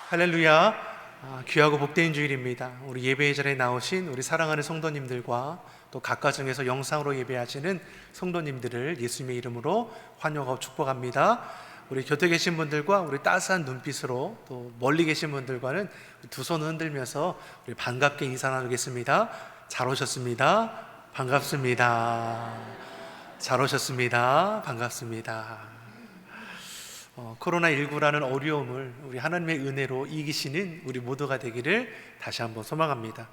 할렐루야. 귀하고 복된 주일입니다. 우리 예배의 자리에 나오신 우리 사랑하는 성도님들과 또 각 가정에서 영상으로 예배하시는 성도님들을 예수님의 이름으로 환영하고 축복합니다. 우리 곁에 계신 분들과 우리 따스한 눈빛으로 또 멀리 계신 분들과는 두 손을 흔들면서 우리 반갑게 인사 나누겠습니다. 잘 오셨습니다. 반갑습니다. 잘 오셨습니다. 반갑습니다. 코로나19라는 어려움을 우리 하나님의 은혜로 이기시는 우리 모두가 되기를 다시 한번 소망합니다.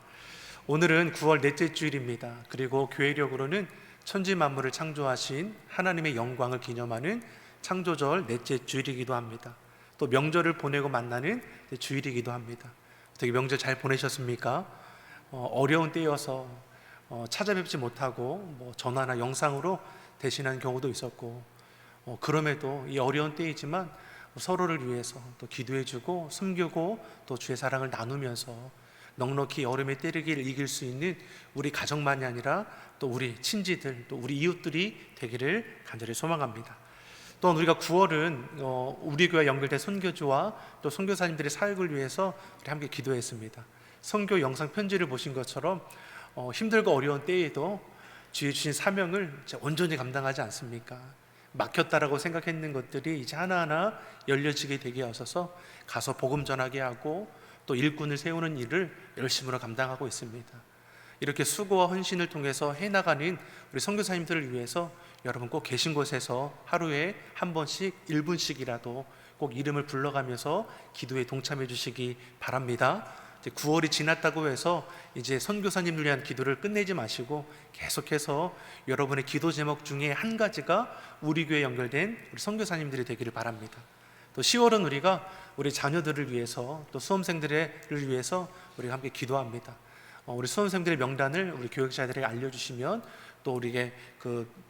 오늘은 9월 넷째 주일입니다. 그리고 교회력으로는 천지 만물을 창조하신 하나님의 영광을 기념하는 창조절 넷째 주일이기도 합니다. 또 명절을 보내고 만나는 주일이기도 합니다. 어떻게 명절 잘 보내셨습니까? 어려운 때여서 찾아뵙지 못하고 전화나 영상으로 대신하는 경우도 있었고, 그럼에도 이 어려운 때이지만 서로를 위해서 또 기도해주고 섬기고 또 주의 사랑을 나누면서 넉넉히 여름의 때를 이길 수 있는 우리 가정만이 아니라 또 우리 친지들 또 우리 이웃들이 되기를 간절히 소망합니다. 또한 우리가 9월은 우리 교회 연결된 선교주와 또 선교사님들의 사역을 위해서 우리 함께 기도했습니다. 선교 영상 편지를 보신 것처럼 힘들고 어려운 때에도 주의 주신 사명을 온전히 감당하지 않습니까? 막혔다라고 생각했는 것들이 이제 하나하나 열려지게 되게 하셔서 가서 복음 전하게 하고 또 일꾼을 세우는 일을 열심으로 감당하고 있습니다. 이렇게 수고와 헌신을 통해서 해나가는 우리 선교사님들을 위해서 여러분 꼭 계신 곳에서 하루에 한 번씩 1분씩이라도 꼭 이름을 불러가면서 기도에 동참해 주시기 바랍니다. 9월이 지났다고 해서 이제 선교사님을 위한 기도를 끝내지 마시고 계속해서 여러분의 기도 제목 중에 한 가지가 우리 교회에 연결된 우리 선교사님들이 되기를 바랍니다. 또 10월은 우리가 우리 자녀들을 위해서 또 수험생들을 위해서 우리가 함께 기도합니다. 우리 수험생들의 명단을 우리 교육자들에게 알려주시면 또 우리에게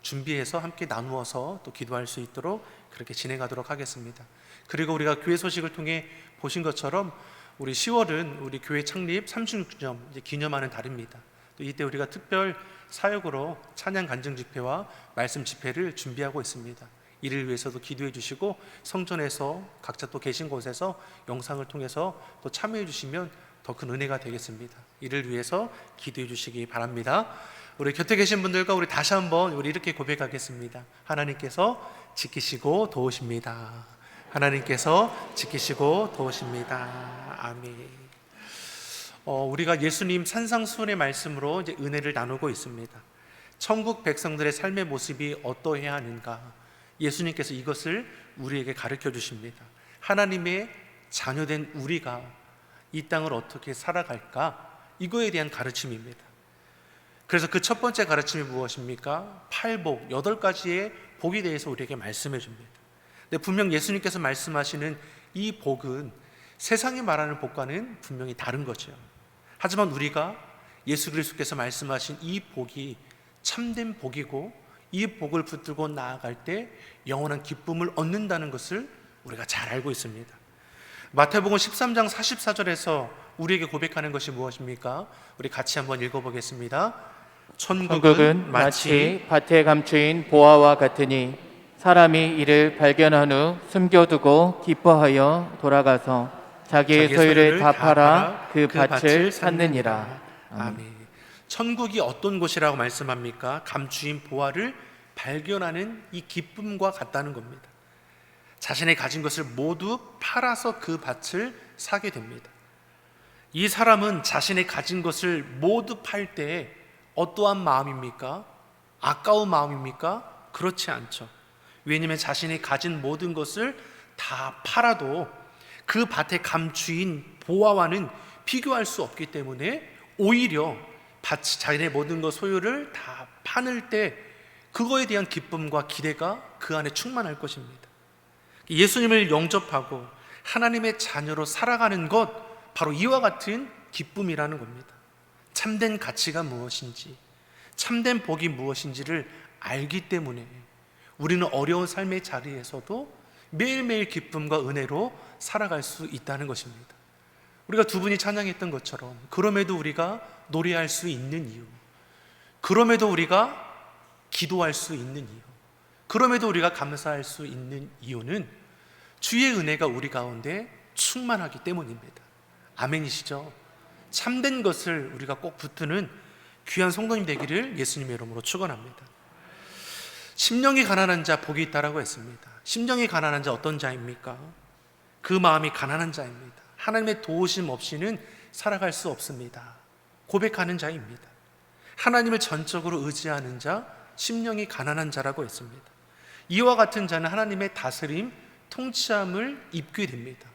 준비해서 함께 나누어서 또 기도할 수 있도록 그렇게 진행하도록 하겠습니다. 그리고 우리가 교회 소식을 통해 보신 것처럼 우리 10월은 우리 교회 창립 36주년 기념하는 달입니다. 또 이때 우리가 특별 사역으로 찬양 간증 집회와 말씀 집회를 준비하고 있습니다. 이를 위해서도 기도해 주시고 성전에서 각자 또 계신 곳에서 영상을 통해서 또 참여해 주시면 더 큰 은혜가 되겠습니다. 이를 위해서 기도해 주시기 바랍니다. 우리 곁에 계신 분들과 우리 다시 한번 우리 이렇게 고백하겠습니다. 하나님께서 지키시고 도우십니다. 하나님께서 지키시고 도우십니다. 아멘. 우리가 예수님 산상수훈의 말씀으로 이제 은혜를 나누고 있습니다. 천국 백성들의 삶의 모습이 어떠해야 하는가? 예수님께서 이것을 우리에게 가르쳐 주십니다. 하나님의 자녀된 우리가 이 땅을 어떻게 살아갈까? 이거에 대한 가르침입니다. 그래서 그 첫 번째 가르침이 무엇입니까? 8복, 8가지의 복에 대해서 우리에게 말씀해 줍니다. 근데 분명 예수님께서 말씀하시는 이 복은 세상이 말하는 복과는 분명히 다른 거죠. 하지만 우리가 예수 그리스도께서 말씀하신 이 복이 참된 복이고 이 복을 붙들고 나아갈 때 영원한 기쁨을 얻는다는 것을 우리가 잘 알고 있습니다. 마태복음 13장 44절에서 우리에게 고백하는 것이 무엇입니까? 우리 같이 한번 읽어보겠습니다. 천국은 마치 밭에 감추인 보화와 같으니 사람이 이를 발견한 후 숨겨두고 기뻐하여 돌아가서 자기의 소유를 다 팔아 그 밭을 샀느니라. 아멘. 천국이 어떤 곳이라고 말씀합니까? 감추인 보화를 발견하는 이 기쁨과 같다는 겁니다. 자신의 가진 것을 모두 팔아서 그 밭을 사게 됩니다. 이 사람은 자신의 가진 것을 모두 팔 때 어떠한 마음입니까? 아까운 마음입니까? 그렇지 않죠. 왜냐하면 자신이 가진 모든 것을 다 팔아도 그 밭에 감추인 보화와는 비교할 수 없기 때문에 오히려 자신의 모든 것 소유를 다 파는 때 그거에 대한 기쁨과 기대가 그 안에 충만할 것입니다. 예수님을 영접하고 하나님의 자녀로 살아가는 것, 바로 이와 같은 기쁨이라는 겁니다. 참된 가치가 무엇인지, 참된 복이 무엇인지를 알기 때문에 우리는 어려운 삶의 자리에서도 매일매일 기쁨과 은혜로 살아갈 수 있다는 것입니다. 우리가 두 분이 찬양했던 것처럼 그럼에도 우리가 노래할 수 있는 이유, 그럼에도 우리가 기도할 수 있는 이유, 그럼에도 우리가 감사할 수 있는 이유는 주의 은혜가 우리 가운데 충만하기 때문입니다. 아멘이시죠? 참된 것을 우리가 꼭 붙드는 귀한 성도님 되기를 예수님의 이름으로 축원합니다. 심령이 가난한 자 복이 있다라고 했습니다. 심령이 가난한 자 어떤 자입니까? 그 마음이 가난한 자입니다. 하나님의 도우심 없이는 살아갈 수 없습니다. 고백하는 자입니다. 하나님을 전적으로 의지하는 자, 심령이 가난한 자라고 했습니다. 이와 같은 자는 하나님의 다스림, 통치함을 입게 됩니다.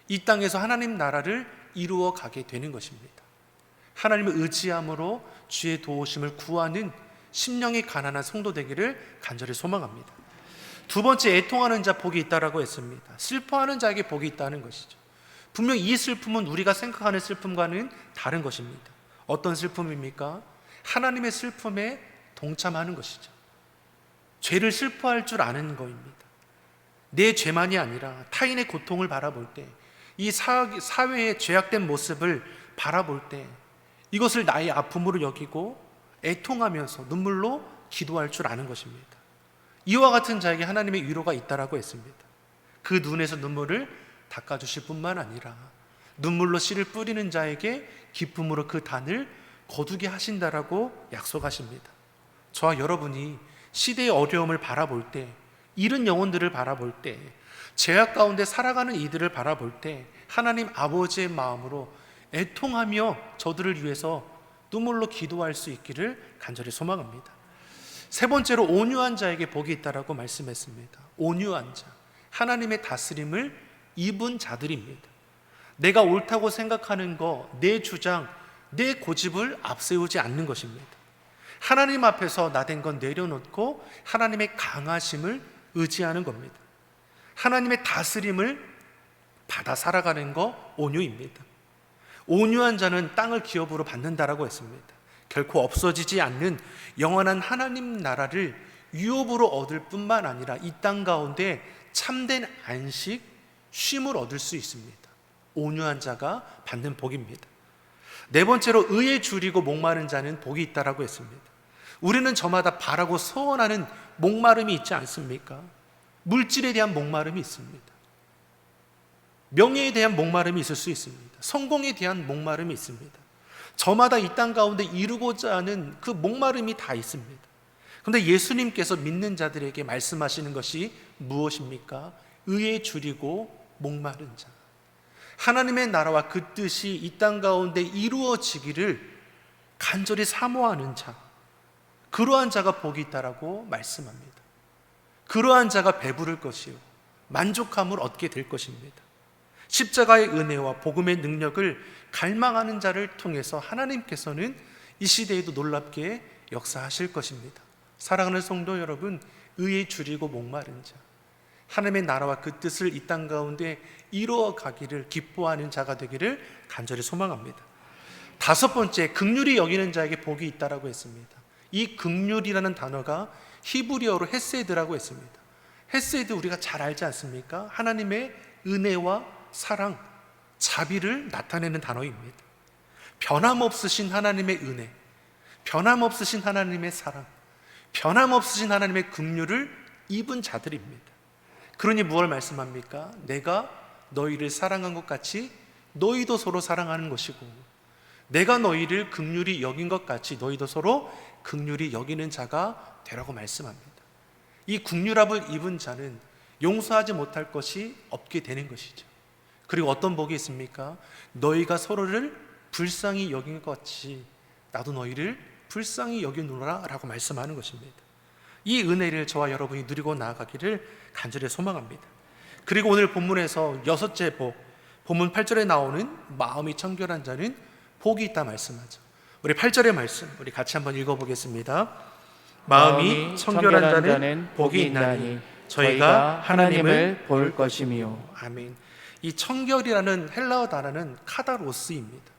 이 땅에서 하나님 나라를 이루어 가게 되는 것입니다. 하나님을 의지함으로 주의 도우심을 구하는 심령이 가난한 성도 되기를 간절히 소망합니다. 두 번째, 애통하는 자 복이 있다라고 했습니다. 슬퍼하는 자에게 복이 있다는 것이죠. 분명 이 슬픔은 우리가 생각하는 슬픔과는 다른 것입니다. 어떤 슬픔입니까? 하나님의 슬픔에 동참하는 것이죠. 죄를 슬퍼할 줄 아는 것입니다. 내 죄만이 아니라 타인의 고통을 바라볼 때, 이 사회의 죄악된 모습을 바라볼 때 이것을 나의 아픔으로 여기고 애통하면서 눈물로 기도할 줄 아는 것입니다. 이와 같은 자에게 하나님의 위로가 있다라고 했습니다. 그 눈에서 눈물을 닦아주실 뿐만 아니라 눈물로 씨를 뿌리는 자에게 기쁨으로 그 단을 거두게 하신다라고 약속하십니다. 저와 여러분이 시대의 어려움을 바라볼 때, 잃은 영혼들을 바라볼 때, 죄악 가운데 살아가는 이들을 바라볼 때 하나님 아버지의 마음으로 애통하며 저들을 위해서 눈물로 기도할 수 있기를 간절히 소망합니다. 세 번째로 온유한 자에게 복이 있다라고 말씀했습니다. 온유한 자, 하나님의 다스림을 입은 자들입니다. 내가 옳다고 생각하는 거, 내 주장, 내 고집을 앞세우지 않는 것입니다. 하나님 앞에서 나된 건 내려놓고 하나님의 강하심을 의지하는 겁니다. 하나님의 다스림을 받아 살아가는 거 온유입니다. 온유한 자는 땅을 기업으로 받는다라고 했습니다. 결코 없어지지 않는 영원한 하나님 나라를 유업으로 얻을 뿐만 아니라 이 땅 가운데 참된 안식, 쉼을 얻을 수 있습니다. 온유한 자가 받는 복입니다. 네 번째로 의에 줄이고 목마른 자는 복이 있다라고 했습니다. 우리는 저마다 바라고 소원하는 목마름이 있지 않습니까? 물질에 대한 목마름이 있습니다. 명예에 대한 목마름이 있을 수 있습니다. 성공에 대한 목마름이 있습니다. 저마다 이 땅 가운데 이루고자 하는 그 목마름이 다 있습니다. 그런데 예수님께서 믿는 자들에게 말씀하시는 것이 무엇입니까? 의에 줄이고 목마른 자, 하나님의 나라와 그 뜻이 이 땅 가운데 이루어지기를 간절히 사모하는 자, 그러한 자가 복이 있다라고 말씀합니다. 그러한 자가 배부를 것이요 만족함을 얻게 될 것입니다. 십자가의 은혜와 복음의 능력을 갈망하는 자를 통해서 하나님께서는 이 시대에도 놀랍게 역사하실 것입니다. 사랑하는 성도 여러분, 의에 줄이고 목마른 자, 하나님의 나라와 그 뜻을 이 땅 가운데 이루어 가기를 기뻐하는 자가 되기를 간절히 소망합니다. 다섯 번째, 긍휼히 여기는 자에게 복이 있다라고 했습니다. 이 긍휼이라는 단어가 히브리어로 헤세드라고 했습니다. 헤세드 우리가 잘 알지 않습니까? 하나님의 은혜와 사랑, 자비를 나타내는 단어입니다. 변함없으신 하나님의 은혜, 변함없으신 하나님의 사랑, 변함없으신 하나님의 긍휼을 입은 자들입니다. 그러니 무엇을 말씀합니까? 내가 너희를 사랑한 것 같이 너희도 서로 사랑하는 것이고, 내가 너희를 긍휼히 여긴 것 같이 너희도 서로 긍휼히 여기는 자가 되라고 말씀합니다. 이 긍휼함을 입은 자는 용서하지 못할 것이 없게 되는 것이죠. 그리고 어떤 복이 있습니까? 너희가 서로를 불쌍히 여긴 것 같이 나도 너희를 불쌍히 여기노라 라고 말씀하는 것입니다. 이 은혜를 저와 여러분이 누리고 나아가기를 간절히 소망합니다. 그리고 오늘 본문에서 여섯째 복, 본문 8절에 나오는 마음이 청결한 자는 복이 있다 말씀하죠. 우리 8절의 말씀 우리 같이 한번 읽어보겠습니다. 마음이 청결한 자는 복이 있나니 저희가 하나님을 볼 것이며. 아멘. 이 청결이라는 헬라어 단어는 카다로스입니다.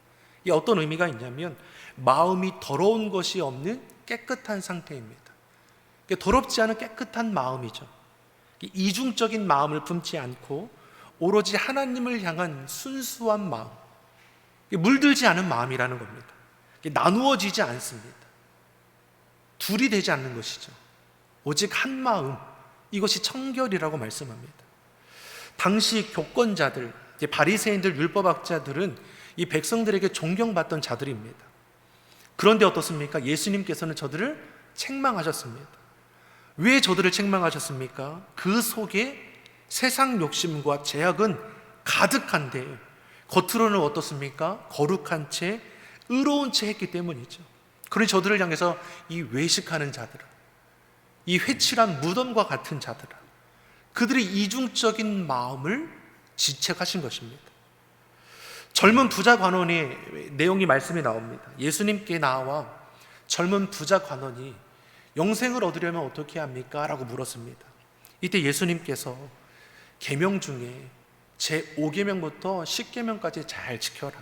이 어떤 의미가 있냐면 마음이 더러운 것이 없는 깨끗한 상태입니다. 더럽지 않은 깨끗한 마음이죠. 이중적인 마음을 품지 않고 오로지 하나님을 향한 순수한 마음, 물들지 않은 마음이라는 겁니다. 나누어지지 않습니다. 둘이 되지 않는 것이죠. 오직 한 마음, 이것이 청결이라고 말씀합니다. 당시 교권자들, 이제 바리새인들, 율법학자들은 이 백성들에게 존경받던 자들입니다. 그런데 어떻습니까? 예수님께서는 저들을 책망하셨습니다. 왜 저들을 책망하셨습니까? 그 속에 세상 욕심과 제약은 가득한데 겉으로는 어떻습니까? 거룩한 채, 의로운 채 했기 때문이죠. 그러니 저들을 향해서 이 외식하는 자들아, 이 회칠한 무덤과 같은 자들아, 그들의 이중적인 마음을 지책하신 것입니다. 젊은 부자 관원의 내용이 말씀이 나옵니다. 예수님께 나와 젊은 부자 관원이 영생을 얻으려면 어떻게 합니까? 라고 물었습니다. 이때 예수님께서 계명 중에 제5계명부터 10계명까지 잘 지켜라.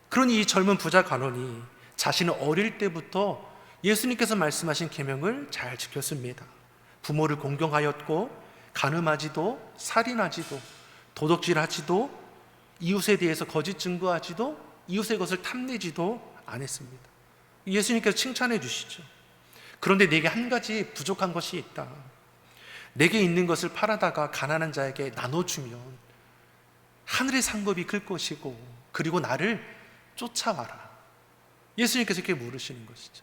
그러니 이 젊은 부자 관원이 자신은 어릴 때부터 예수님께서 말씀하신 계명을 잘 지켰습니다. 부모를 공경하였고 간음하지도, 살인하지도, 도둑질하지도, 이웃에 대해서 거짓 증거하지도, 이웃의 것을 탐내지도 안 했습니다. 예수님께서 칭찬해 주시죠. 그런데 내게 한 가지 부족한 것이 있다. 내게 있는 것을 팔아다가 가난한 자에게 나눠주면 하늘의 상급이 클 것이고, 그리고 나를 쫓아와라. 예수님께서 이렇게 물으시는 것이죠.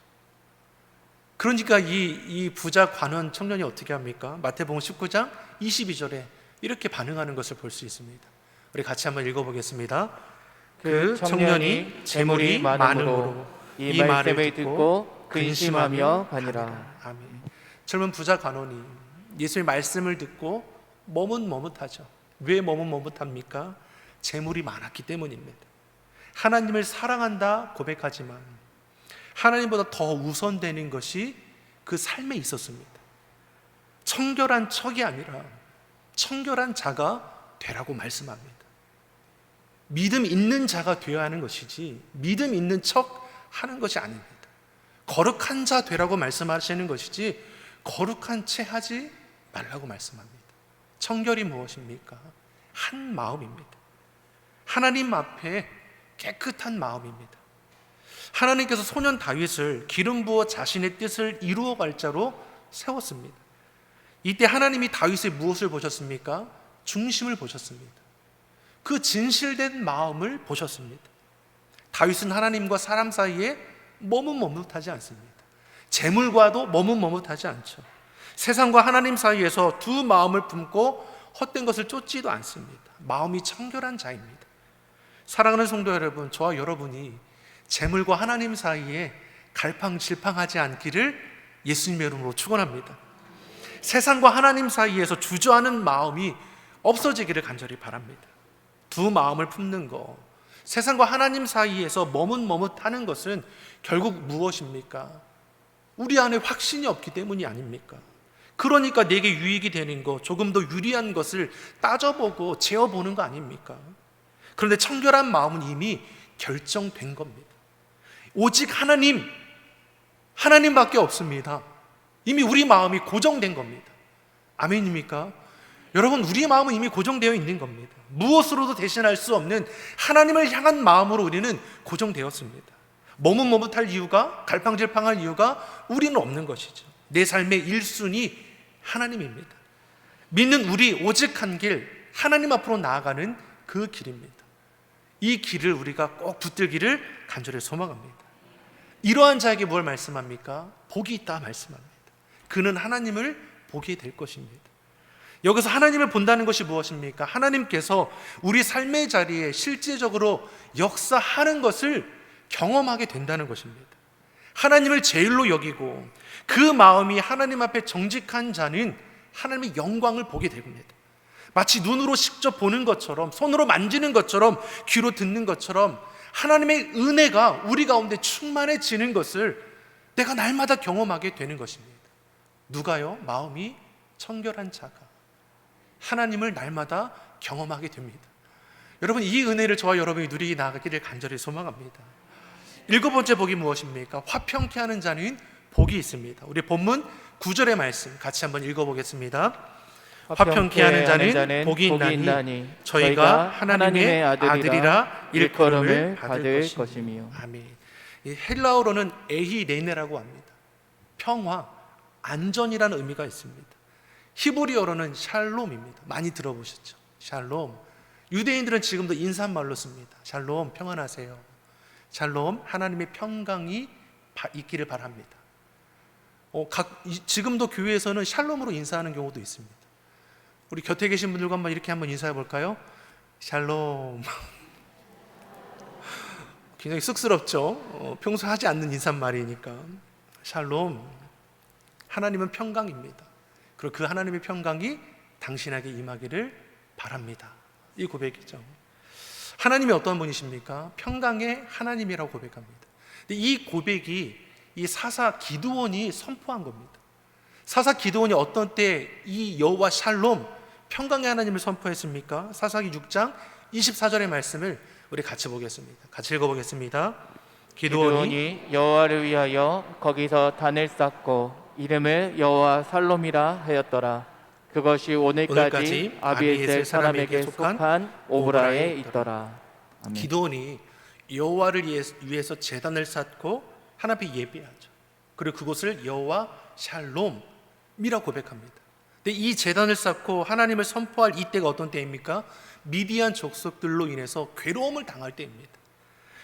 그러니까 이 부자 관원 청년이 어떻게 합니까? 마태복음 19장 22절에 이렇게 반응하는 것을 볼 수 있습니다. 우리 같이 한번 읽어보겠습니다. 그 청년이 재물이 많음으로 이 말을 듣고 근심하며 가니라. 아멘. 젊은 부자 관원이 예수의 말씀을 듣고 머뭇머뭇하죠. 왜 머뭇머뭇합니까? 재물이 많았기 때문입니다. 하나님을 사랑한다 고백하지만 하나님보다 더 우선되는 것이 그 삶에 있었습니다. 청결한 척이 아니라 청결한 자가 되라고 말씀합니다. 믿음 있는 자가 되어야 하는 것이지 믿음 있는 척 하는 것이 아닙니다. 거룩한 자 되라고 말씀하시는 것이지 거룩한 채 하지 말라고 말씀합니다. 청결이 무엇입니까? 한 마음입니다. 하나님 앞에 깨끗한 마음입니다. 하나님께서 소년 다윗을 기름 부어 자신의 뜻을 이루어 갈 자로 세웠습니다. 이때 하나님이 다윗의 무엇을 보셨습니까? 중심을 보셨습니다. 그 진실된 마음을 보셨습니다. 다윗은 하나님과 사람 사이에 머뭇머뭇하지 않습니다. 재물과도 머뭇머뭇하지 않죠. 세상과 하나님 사이에서 두 마음을 품고 헛된 것을 쫓지도 않습니다. 마음이 청결한 자입니다. 사랑하는 성도 여러분, 저와 여러분이 재물과 하나님 사이에 갈팡질팡하지 않기를 예수님의 이름으로 축원합니다. 세상과 하나님 사이에서 주저하는 마음이 없어지기를 간절히 바랍니다. 두 마음을 품는 것, 세상과 하나님 사이에서 머뭇머뭇하는 것은 결국 무엇입니까? 우리 안에 확신이 없기 때문이 아닙니까? 그러니까 내게 유익이 되는 것, 조금 더 유리한 것을 따져보고 재어보는 거 아닙니까? 그런데 청결한 마음은 이미 결정된 겁니다. 오직 하나님밖에 없습니다. 이미 우리 마음이 고정된 겁니다. 아멘입니까? 여러분, 우리 마음은 이미 고정되어 있는 겁니다. 무엇으로도 대신할 수 없는 하나님을 향한 마음으로 우리는 고정되었습니다. 머뭇머뭇할 이유가, 갈팡질팡할 이유가 우리는 없는 것이죠. 내 삶의 1순위 하나님입니다. 믿는 우리 오직 한 길, 하나님 앞으로 나아가는 그 길입니다. 이 길을 우리가 꼭 붙들기를 간절히 소망합니다. 이러한 자에게 뭘 말씀합니까? 복이 있다 말씀합니다. 그는 하나님을 보게 될 것입니다. 여기서 하나님을 본다는 것이 무엇입니까? 하나님께서 우리 삶의 자리에 실제적으로 역사하는 것을 경험하게 된다는 것입니다. 하나님을 제일로 여기고 그 마음이 하나님 앞에 정직한 자는 하나님의 영광을 보게 됩니다. 마치 눈으로 직접 보는 것처럼, 손으로 만지는 것처럼, 귀로 듣는 것처럼 하나님의 은혜가 우리 가운데 충만해지는 것을 내가 날마다 경험하게 되는 것입니다. 누가요? 마음이 청결한 자가 하나님을 날마다 경험하게 됩니다. 여러분, 이 은혜를 저와 여러분이 누리게 나가기를 간절히 소망합니다. 7번째 복이 무엇입니까? 화평케 하는 자는 복이 있습니다. 우리 본문 9절의 말씀 같이 한번 읽어보겠습니다. 화평케 하는 자는 복이 있나니 저희가 하나님의 아들이라 일컬음을 받을 것이며. 아멘. 이 헬라어로는 에히레네라고 합니다. 평화, 안전이라는 의미가 있습니다. 히브리어로는 샬롬입니다. 많이 들어보셨죠? 샬롬, 유대인들은 지금도 인사말로 씁니다. 샬롬, 평안하세요. 샬롬, 하나님의 평강이 있기를 바랍니다. 지금도 교회에서는 샬롬으로 인사하는 경우도 있습니다. 우리 곁에 계신 분들과 한번 인사해 볼까요? 샬롬. 굉장히 쑥스럽죠? 평소 하지 않는 인사말이니까. 샬롬. 하나님은 평강입니다. 그리고 그 하나님의 평강이 당신에게 임하기를 바랍니다. 이 고백이죠. 하나님이 어떤 분이십니까? 평강의 하나님이라고 고백합니다. 근데 이 고백이 이 사사 기드온이 선포한 겁니다. 사사 기드온이 어떤 때 이 여호와 샬롬, 평강의 하나님을 선포했습니까? 사사기 6장 24절의 말씀을 우리 같이 보겠습니다. 같이 읽어보겠습니다. 기드온이 여호와를 위하여 거기서 단을 쌓고 이름을 여호와 살롬이라 하였더라. 그것이 오늘까지 아비에셀 사람에게 속한 오브라에 있더라. 아멘. 기드온이 여호와를 위해서 제단을 쌓고 하나님 앞에 예배하죠. 그리고 그곳을 여호와 샬롬이라고 고백합니다. 근데 이 제단을 쌓고 하나님을 선포할 이때가 어떤 때입니까? 미디안 족속들로 인해서 괴로움을 당할 때입니다.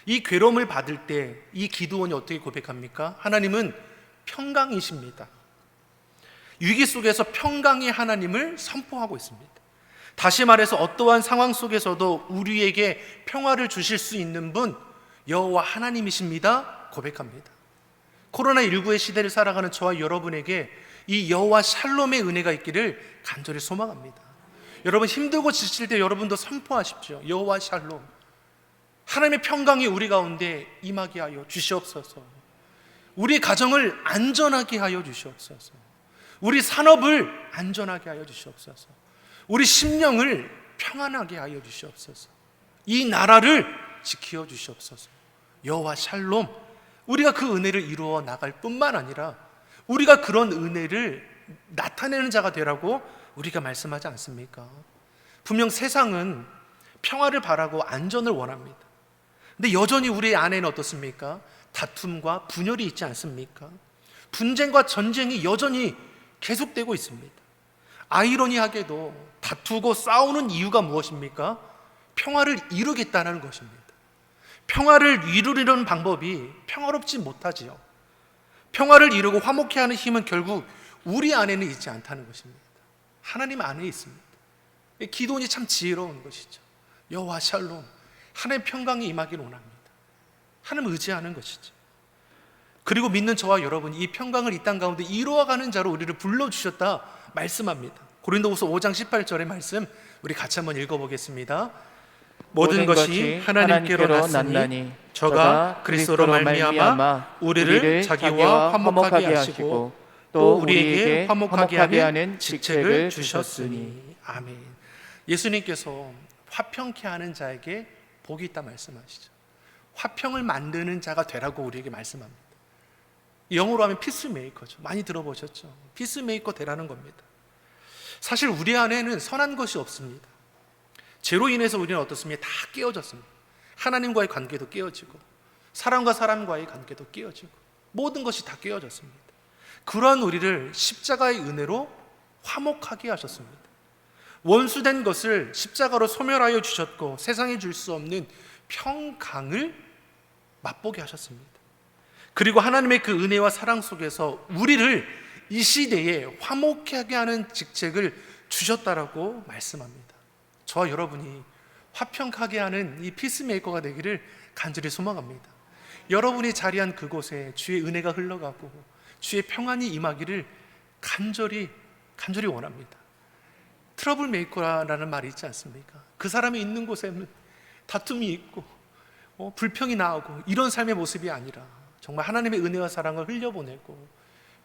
이 괴로움을 받을 때 이 기드온이 어떻게 고백합니까? 하나님은 평강이십니다. 위기 속에서 평강의 하나님을 선포하고 있습니다. 다시 말해서 어떠한 상황 속에서도 우리에게 평화를 주실 수 있는 분 여호와 하나님이십니다 고백합니다. 코로나19의 시대를 살아가는 저와 여러분에게 이 여호와 샬롬의 은혜가 있기를 간절히 소망합니다. 여러분 힘들고 지칠 때 여러분도 선포하십시오. 여호와 샬롬, 하나님의 평강이 우리 가운데 임하게 하여 주시옵소서. 우리 가정을 안전하게 하여 주시옵소서. 우리 산업을 안전하게 하여 주시옵소서. 우리 심령을 평안하게 하여 주시옵소서. 이 나라를 지켜 주시옵소서. 여호와 샬롬, 우리가 그 은혜를 이루어 나갈 뿐만 아니라 우리가 그런 은혜를 나타내는 자가 되라고 우리가 말씀하지 않습니까? 분명 세상은 평화를 바라고 안전을 원합니다. 근데 여전히 우리 안에는 어떻습니까? 다툼과 분열이 있지 않습니까? 분쟁과 전쟁이 여전히 계속되고 있습니다. 아이러니하게도 다투고 싸우는 이유가 무엇입니까? 평화를 이루겠다는 것입니다. 평화를 이루려는 방법이 평화롭지 못하지요. 평화를 이루고 화목해 하는 힘은 결국 우리 안에는 있지 않다는 것입니다. 하나님 안에 있습니다. 기도원이 참 지혜로운 것이죠. 여호와 샬롬, 하나님의 평강이 임하기를 원합니다. 하나님 의지하는 것이죠. 그리고 믿는 저와 여러분이 이 평강을 이 땅 가운데 이루어가는 자로 우리를 불러주셨다 말씀합니다. 고린도후서 5장 18절의 말씀 우리 같이 한번 읽어보겠습니다. 모든 것이 하나님께로 났으니 저가 그리스도로 말미암아 우리를 자기와 화목하게 하시고 또 우리에게 화목하게 하는 직책을 주셨으니. 아멘. 예수님께서 화평케 하는 자에게 복이 있다 말씀하시죠. 화평을 만드는 자가 되라고 우리에게 말씀합니다. 영어로 하면 피스메이커죠. 많이 들어보셨죠? 피스메이커 되라는 겁니다. 사실 우리 안에는 선한 것이 없습니다. 죄로 인해서 우리는 어떻습니까? 다 깨어졌습니다. 하나님과의 관계도 깨어지고 사람과 사람과의 관계도 깨어지고 모든 것이 다 깨어졌습니다. 그러한 우리를 십자가의 은혜로 화목하게 하셨습니다. 원수된 것을 십자가로 소멸하여 주셨고 세상에 줄 수 없는 평강을 맛보게 하셨습니다. 그리고 하나님의 그 은혜와 사랑 속에서 우리를 이 시대에 화목하게 하는 직책을 주셨다라고 말씀합니다. 저와 여러분이 화평하게 하는 이 피스메이커가 되기를 간절히 소망합니다. 여러분이 자리한 그곳에 주의 은혜가 흘러가고 주의 평안이 임하기를 간절히 원합니다. 트러블 메이커라는 말이 있지 않습니까? 그 사람이 있는 곳에는 다툼이 있고 불평이 나오고 이런 삶의 모습이 아니라 정말 하나님의 은혜와 사랑을 흘려보내고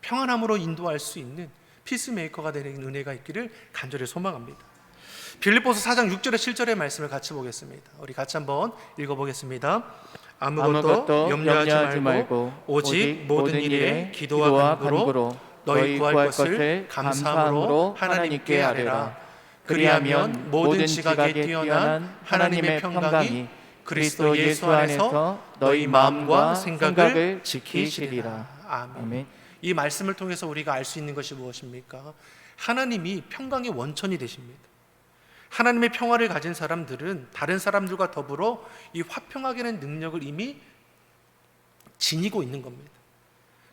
평안함으로 인도할 수 있는 피스메이커가 되는 은혜가 있기를 간절히 소망합니다. 빌립보서 4장 6절에 7절의 말씀을 같이 보겠습니다. 우리 같이 한번 읽어보겠습니다. 아무것도 염려하지 말고 오직 모든 일에 기도와 간구로 너희 구할 것을 감사함으로 하나님께 아뢰라. 그리하면 모든 지각에 뛰어난 하나님의 평강이 그리스도 예수 안에서 너희 마음과 생각을 지키시리라. 아멘. 이 말씀을 통해서 우리가 알 수 있는 것이 무엇입니까? 하나님이 평강의 원천이 되십니다. 하나님의 평화를 가진 사람들은 다른 사람들과 더불어 이 화평하게 하는 능력을 이미 지니고 있는 겁니다.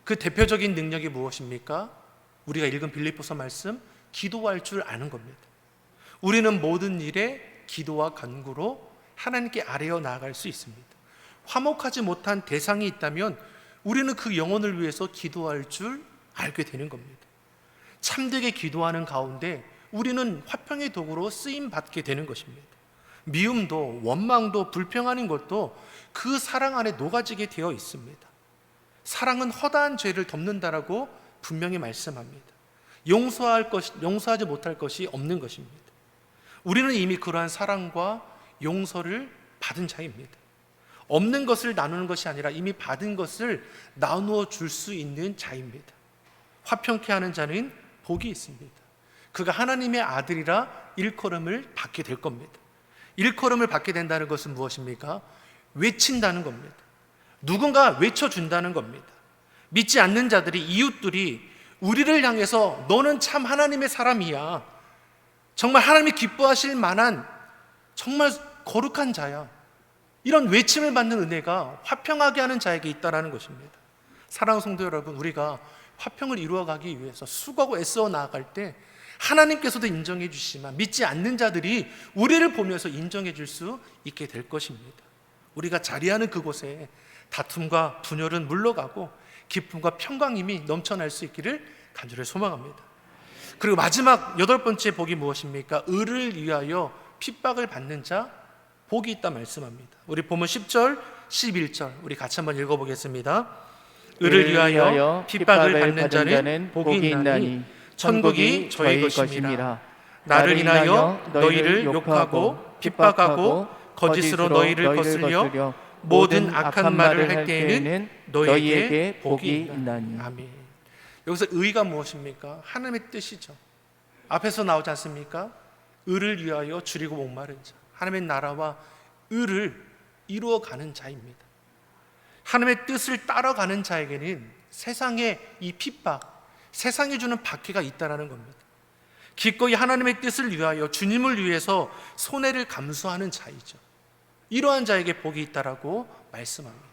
그 대표적인 능력이 무엇입니까? 우리가 읽은 빌립보서 말씀, 기도할 줄 아는 겁니다. 우리는 모든 일에 기도와 간구로 하나님께 아뢰어 나아갈 수 있습니다. 화목하지 못한 대상이 있다면 우리는 그 영혼을 위해서 기도할 줄 알게 되는 겁니다. 참되게 기도하는 가운데 우리는 화평의 도구로 쓰임 받게 되는 것입니다. 미움도 원망도 불평하는 것도 그 사랑 안에 녹아지게 되어 있습니다. 사랑은 허다한 죄를 덮는다라고 분명히 말씀합니다. 용서하지 못할 것이 없는 것입니다. 우리는 이미 그러한 사랑과 용서를 받은 자입니다. 없는 것을 나누는 것이 아니라 이미 받은 것을 나누어 줄 수 있는 자입니다. 화평케 하는 자는 복이 있습니다. 그가 하나님의 아들이라 일컬음을 받게 될 겁니다. 일컬음을 받게 된다는 것은 무엇입니까? 외친다는 겁니다. 누군가 외쳐준다는 겁니다. 믿지 않는 자들이, 이웃들이 우리를 향해서 너는 참 하나님의 사람이야, 정말 하나님이 기뻐하실 만한 정말 거룩한 자야, 이런 외침을 받는 은혜가 화평하게 하는 자에게 있다는 것입니다. 사랑하는 성도 여러분, 우리가 화평을 이루어가기 위해서 수고하고 애써 나아갈 때 하나님께서도 인정해 주시지만 믿지 않는 자들이 우리를 보면서 인정해 줄 수 있게 될 것입니다. 우리가 자리하는 그곳에 다툼과 분열은 물러가고 기쁨과 평강임이 넘쳐날 수 있기를 간절히 소망합니다. 그리고 마지막 8번째 복이 무엇입니까? 의를 위하여 핍박을 받는 자 복이 있다 말씀합니다. 우리 보면 10절, 11절 우리 같이 한번 읽어보겠습니다. 의를 위하여 핍박을 받는 자는 복이 있나니 천국이 저희 것임이라. 나를 인하여 너희를 욕하고 핍박하고 거짓으로 너희를 거슬려 모든 악한 말을 할 때에는 너희에게 복이 있나니. 아멘. 여기서 의가 무엇입니까? 하나님의 뜻이죠. 앞에서 나오지 않습니까? 의를 위하여 줄이고 목마른 자, 하나님의 나라와 의를 이루어가는 자입니다. 하나님의 뜻을 따라가는 자에게는 세상의 이 핍박, 세상이 주는 박해가 있다는 겁니다. 기꺼이 하나님의 뜻을 위하여 주님을 위해서 손해를 감수하는 자이죠. 이러한 자에게 복이 있다라고 말씀합니다.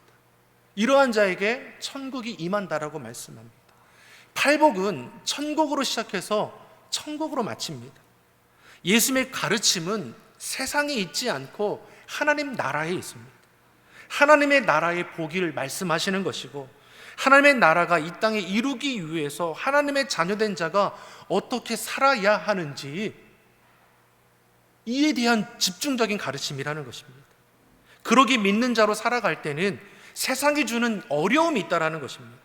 이러한 자에게 천국이 임한다라고 말씀합니다. 팔복은 천국으로 시작해서 천국으로 마칩니다. 예수님의 가르침은 세상에 있지 않고 하나님 나라에 있습니다. 하나님의 나라의 복을 말씀하시는 것이고, 하나님의 나라가 이 땅에 이루기 위해서 하나님의 자녀된 자가 어떻게 살아야 하는지, 이에 대한 집중적인 가르침이라는 것입니다. 그러기 믿는 자로 살아갈 때는 세상이 주는 어려움이 있다는 것입니다.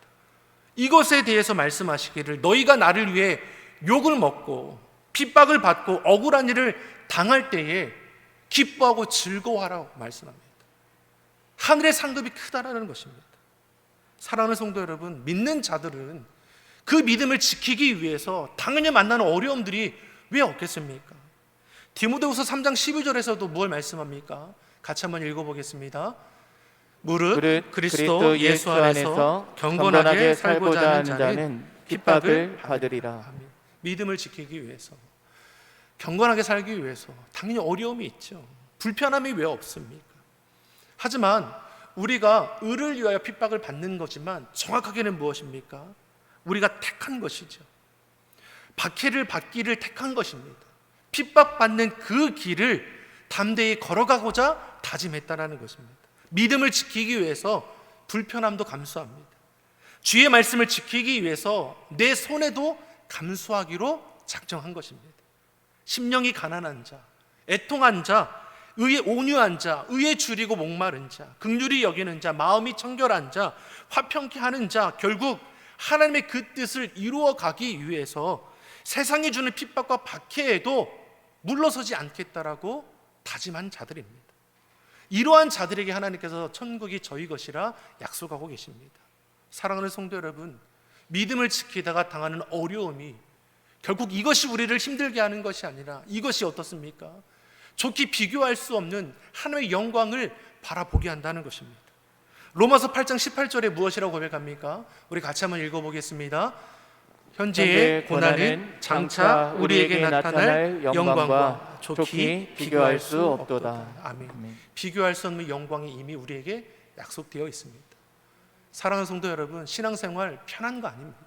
이것에 대해서 말씀하시기를 너희가 나를 위해 욕을 먹고 핍박을 받고 억울한 일을 당할 때에 기뻐하고 즐거워하라고 말씀합니다. 하늘의 상급이 크다라는 것입니다. 사랑하는 성도 여러분, 믿는 자들은 그 믿음을 지키기 위해서 당연히 만나는 어려움들이 왜 없겠습니까? 디모데후서 3장 12절에서도 무엇을 말씀합니까? 같이 한번 읽어보겠습니다. 무릇 그리스도 예수 안에서 경건하게 살고자 하는 자는 핍박을 받으리라. 믿음을 지키기 위해서, 경건하게 살기 위해서 당연히 어려움이 있죠. 불편함이 왜 없습니까? 하지만 우리가 의를 위하여 핍박을 받는 거지만 정확하게는 무엇입니까? 우리가 택한 것이죠. 박해를 받기를 택한 것입니다. 핍박받는 그 길을 담대히 걸어가고자 다짐했다는 것입니다. 믿음을 지키기 위해서 불편함도 감수합니다. 주의 말씀을 지키기 위해서 내 손해도 감수하기로 작정한 것입니다. 심령이 가난한 자, 애통한 자, 의에 온유한 자, 의에 줄이고 목마른 자, 긍휼히 여기는 자, 마음이 청결한 자, 화평케 하는 자, 결국 하나님의 그 뜻을 이루어 가기 위해서 세상이 주는 핍박과 박해에도 물러서지 않겠다라고 다짐한 자들입니다. 이러한 자들에게 하나님께서 천국이 저희 것이라 약속하고 계십니다. 사랑하는 성도 여러분, 믿음을 지키다가 당하는 어려움이 결국 이것이 우리를 힘들게 하는 것이 아니라 이것이 어떻습니까? 좋게 비교할 수 없는 하나님의 영광을 바라보게 한다는 것입니다. 로마서 8장 18절에 무엇이라고 고백합니까? 우리 같이 한번 읽어보겠습니다. 현재의 고난은 장차 우리에게 나타날 영광과 좋게 비교할 수 없도다. 아멘. 비교할 수 없는 영광이 이미 우리에게 약속되어 있습니다. 사랑하는 성도 여러분, 신앙생활 편한 거 아닙니다.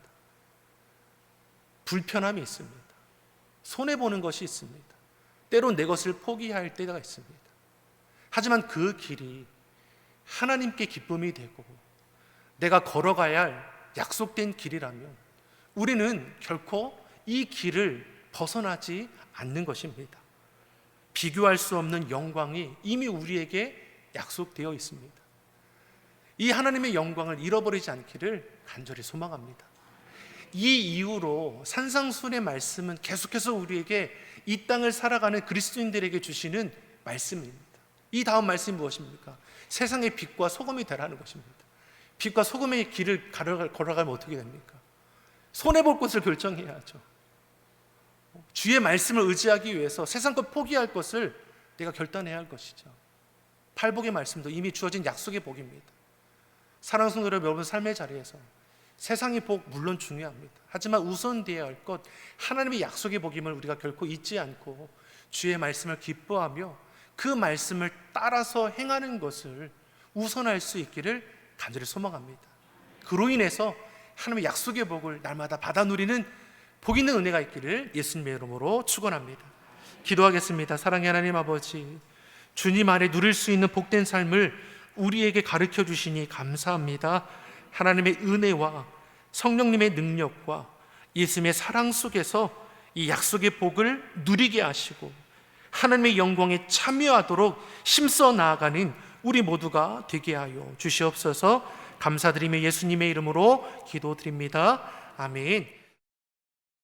불편함이 있습니다. 손해보는 것이 있습니다. 때론 내 것을 포기할 때가 있습니다. 하지만 그 길이 하나님께 기쁨이 되고 내가 걸어가야 할 약속된 길이라면 우리는 결코 이 길을 벗어나지 않는 것입니다. 비교할 수 없는 영광이 이미 우리에게 약속되어 있습니다. 이 하나님의 영광을 잃어버리지 않기를 간절히 소망합니다. 이 이후로 산상수훈의 말씀은 계속해서 우리에게 이 땅을 살아가는 그리스도인들에게 주시는 말씀입니다. 이 다음 말씀이 무엇입니까? 세상의 빛과 소금이 되라는 것입니다. 빛과 소금의 길을 걸어가면 어떻게 됩니까? 손해볼 것을 결정해야죠. 주의 말씀을 의지하기 위해서 세상 것 포기할 것을 내가 결단해야 할 것이죠. 팔복의 말씀도 이미 주어진 약속의 복입니다. 사랑하는 성도 여러분, 삶의 자리에서 세상의 복 물론 중요합니다. 하지만 우선되어야 할 것, 하나님의 약속의 복임을 우리가 결코 잊지 않고 주의 말씀을 기뻐하며 그 말씀을 따라서 행하는 것을 우선할 수 있기를 간절히 소망합니다. 그로 인해서 하나님의 약속의 복을 날마다 받아 누리는 복 있는 은혜가 있기를 예수님의 이름으로 축원합니다. 기도하겠습니다. 사랑의 하나님 아버지, 주님 안에 누릴 수 있는 복된 삶을 우리에게 가르쳐 주시니 감사합니다. 하나님의 은혜와 성령님의 능력과 예수님의 사랑 속에서 이 약속의 복을 누리게 하시고 하나님의 영광에 참여하도록 힘써 나아가는 우리 모두가 되게 하여 주시옵소서. 감사드리며 예수님의 이름으로 기도드립니다. 아멘.